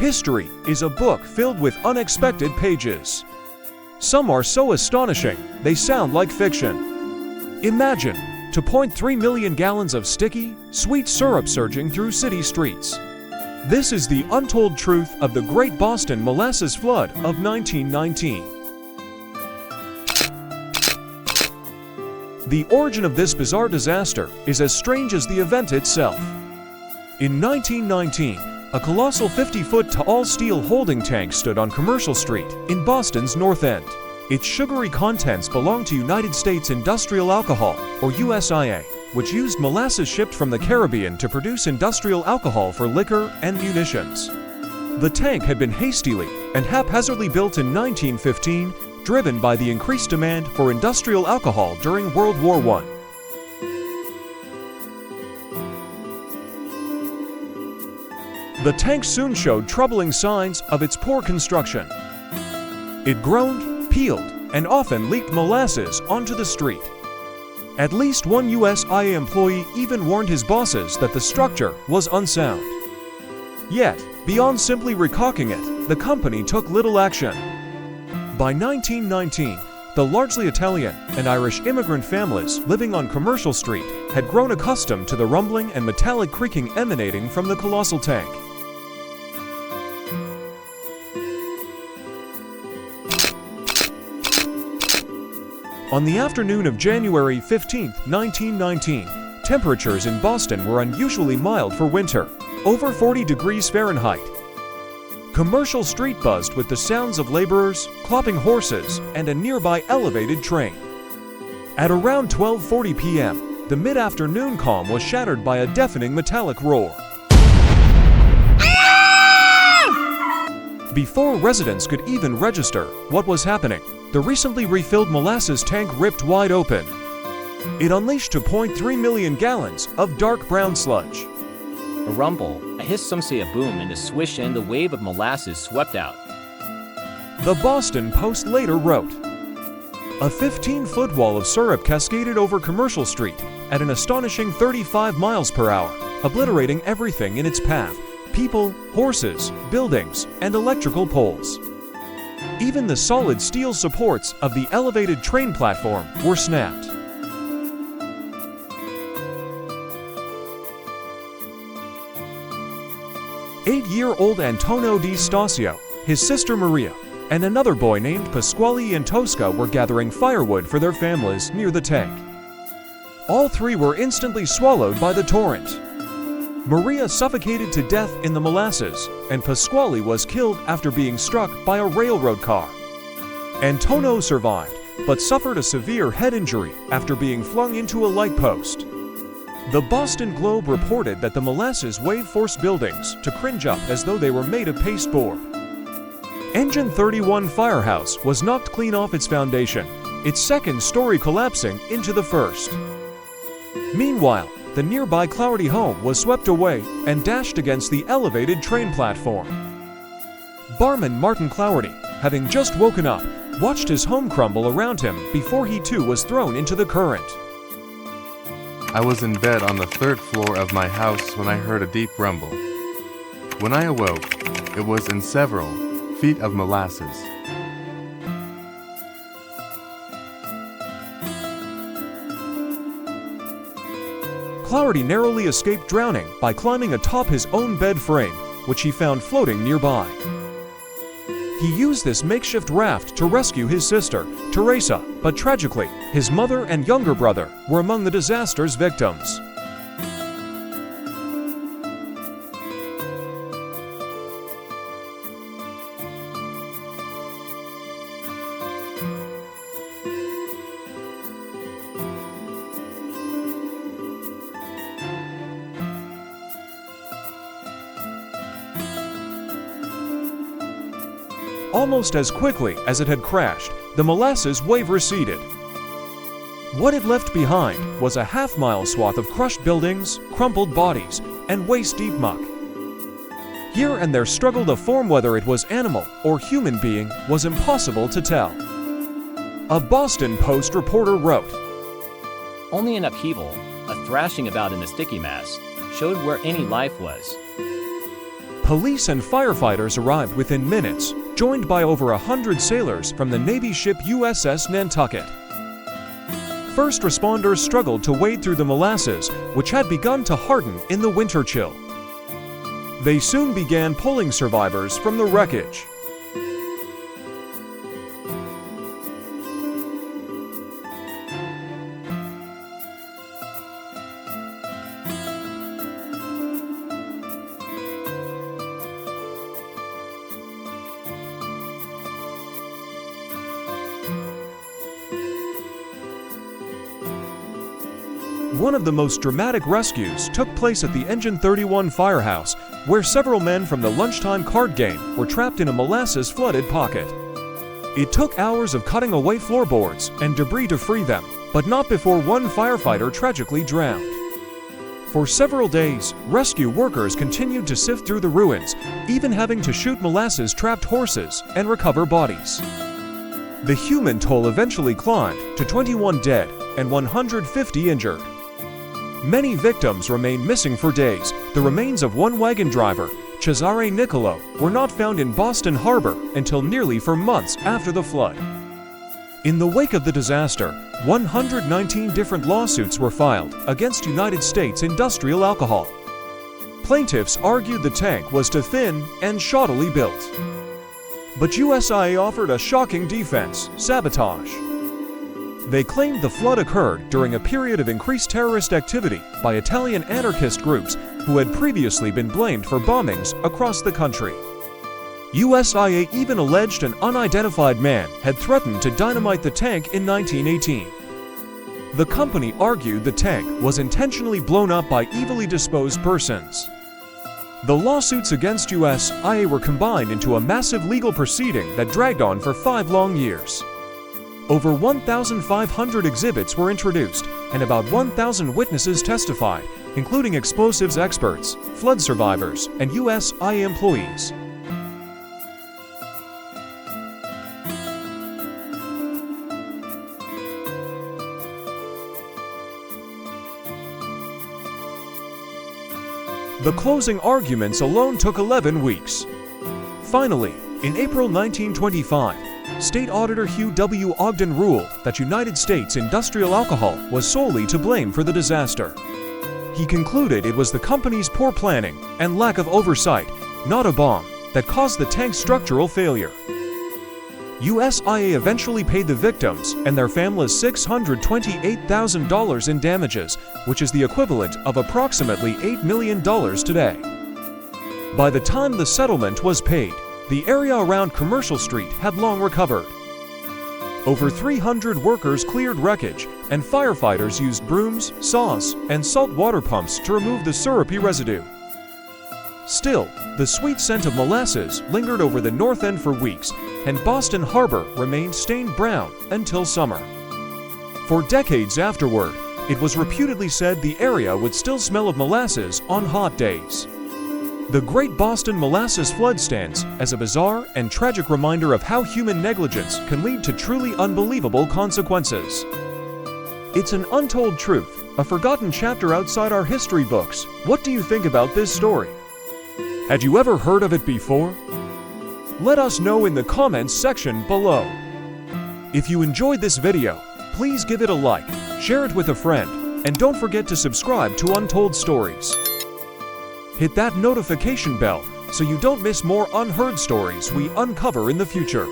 History is a book filled with unexpected pages. Some are so astonishing, they sound like fiction. Imagine 2.3 million gallons of sticky, sweet syrup surging through city streets. This is the untold truth of the Great Boston Molasses Flood of 1919. The origin of this bizarre disaster is as strange as the event itself. In 1919, a colossal 50-foot tall steel holding tank stood on Commercial Street in Boston's North End. Its sugary contents belonged to United States Industrial Alcohol, or USIA, which used molasses shipped from the Caribbean to produce industrial alcohol for liquor and munitions. The tank had been hastily and haphazardly built in 1915, driven by the increased demand for industrial alcohol during World War I. The tank soon showed troubling signs of its poor construction. It groaned, peeled, and often leaked molasses onto the street. At least one USIA employee even warned his bosses that the structure was unsound. Yet, beyond simply recalking it, the company took little action. By 1919, the largely Italian and Irish immigrant families living on Commercial Street had grown accustomed to the rumbling and metallic creaking emanating from the colossal tank. On the afternoon of January 15, 1919, temperatures in Boston were unusually mild for winter, over 40 degrees Fahrenheit. Commercial Street buzzed with the sounds of laborers, clopping horses, and a nearby elevated train. At around 12:40 p.m., the mid-afternoon calm was shattered by a deafening metallic roar. Before residents could even register what was happening, the recently refilled molasses tank ripped wide open. It unleashed 2.3 million gallons of dark brown sludge. A rumble, a hiss, some say a boom, and a swish, and the wave of molasses swept out. The Boston Post later wrote, "A 15-foot wall of syrup cascaded over Commercial Street at an astonishing 35 miles per hour, obliterating everything in its path: people, horses, buildings, and electrical poles. Even the solid steel supports of the elevated train platform were snapped." Eight-year-old Antonio Di Stasio, his sister Maria, and another boy named Pasquale and Tosca were gathering firewood for their families near the tank. All three were instantly swallowed by the torrent. Maria suffocated to death in the molasses, and Pasquale was killed after being struck by a railroad car. Antonio survived, but suffered a severe head injury after being flung into a light post. The Boston Globe reported that the molasses wave forced buildings to cringe up as though they were made of pasteboard. Engine 31 Firehouse was knocked clean off its foundation, its second story collapsing into the first. Meanwhile, the nearby Clougherty home was swept away and dashed against the elevated train platform. Barman Martin Clougherty, having just woken up, watched his home crumble around him before he too was thrown into the current. "I was in bed on the third floor of my house when I heard a deep rumble. When I awoke, it was in several feet of molasses. Clougherty narrowly escaped drowning by climbing atop his own bed frame, which he found floating nearby. He used this makeshift raft to rescue his sister, Teresa, but tragically, his mother and younger brother were among the disaster's victims. Almost as quickly as it had crashed, the molasses wave receded. What it left behind was a half-mile swath of crushed buildings, crumpled bodies, and waist-deep muck. Here and there struggled a form. Whether it was animal or human being was impossible to tell. A Boston Post reporter wrote, Only an upheaval, a thrashing about in the sticky mass, showed where any life was. Police and firefighters arrived within minutes, joined by over 100 sailors from the Navy ship USS Nantucket. First responders struggled to wade through the molasses, which had begun to harden in the winter chill. They soon began pulling survivors from the wreckage. One of the most dramatic rescues took place at the Engine 31 firehouse, where several men from the lunchtime card game were trapped in a molasses-flooded pocket. It took hours of cutting away floorboards and debris to free them, but not before one firefighter tragically drowned. For several days, rescue workers continued to sift through the ruins, even having to shoot molasses-trapped horses and recover bodies. The human toll eventually climbed to 21 dead and 150 injured. Many victims remain missing for days. The remains of one wagon driver, Cesare Niccolo, were not found in Boston Harbor until nearly 4 months after the flood. In the wake of the disaster, 119 different lawsuits were filed against United States Industrial Alcohol. Plaintiffs argued the tank was too thin and shoddily built. But USIA offered a shocking defense: sabotage. They claimed the flood occurred during a period of increased terrorist activity by Italian anarchist groups who had previously been blamed for bombings across the country. USIA even alleged an unidentified man had threatened to dynamite the tank in 1918. The company argued the tank was intentionally blown up by evilly disposed persons. The lawsuits against USIA were combined into a massive legal proceeding that dragged on for 5 long years. Over 1,500 exhibits were introduced, and about 1,000 witnesses testified, including explosives experts, flood survivors, and USIA employees. The closing arguments alone took 11 weeks. Finally, in April 1925, State Auditor Hugh W. Ogden ruled that United States Industrial Alcohol was solely to blame for the disaster. He concluded it was the company's poor planning and lack of oversight, not a bomb, that caused the tank's structural failure. USIA eventually paid the victims and their families $628,000 in damages, which is the equivalent of approximately $8 million today. By the time the settlement was paid, the area around Commercial Street had long recovered. Over 300 workers cleared wreckage, and firefighters used brooms, saws, and salt water pumps to remove the syrupy residue. Still, the sweet scent of molasses lingered over the North End for weeks, and Boston Harbor remained stained brown until summer. For decades afterward, it was reputedly said the area would still smell of molasses on hot days. The Great Boston Molasses Flood stands as a bizarre and tragic reminder of how human negligence can lead to truly unbelievable consequences. It's an untold truth, a forgotten chapter outside our history books. What do you think about this story? Had you ever heard of it before? Let us know in the comments section below. If you enjoyed this video, please give it a like, share it with a friend, and don't forget to subscribe to Untold Stories. Hit that notification bell so you don't miss more unheard stories we uncover in the future.